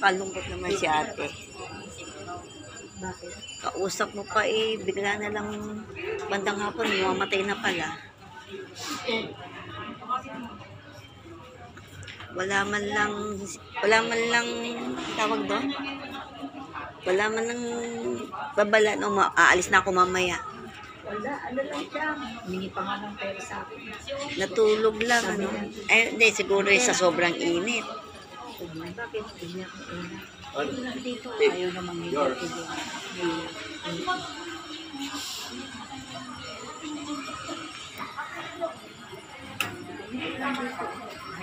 nakakalungkot naman si ate. Bakit? Kausap mo pa eh, bigla na lang bandang hapon, mamatay na pala. Wala man lang tawag doon. Wala man lang babala no, aalis na ako mamaya. Wala, ano lang siya. Humingi pa nga ng pera sa akin. Natulog lang, ano. Eh, hindi, siguro sa sobrang init. Bakit? Hindi niya ako una. Dito, ayaw naman nila.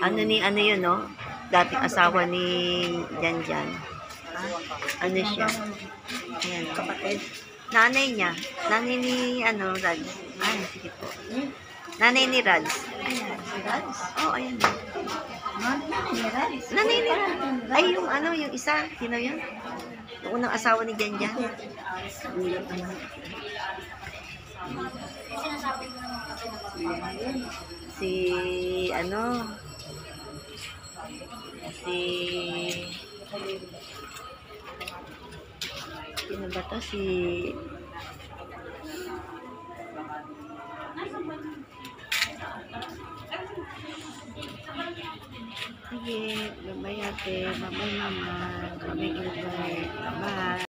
Ano yun, no? Dating asawa ni Janjan. Ano siya? Ayan. Kapatid. Nanay niya. Nanay ni, Rads. Ay, sige po. Nanay ni Rads. Ayan, si Rads. Oh, ayan. Nanay ni Rads. Nanay ni Rads. Ay, yung isa. Sino yun? Yung unang asawa ni Janjan. Gulat naman. Si, sino ba to? Sige, bye-bye ate, bye-bye mama, bye-bye.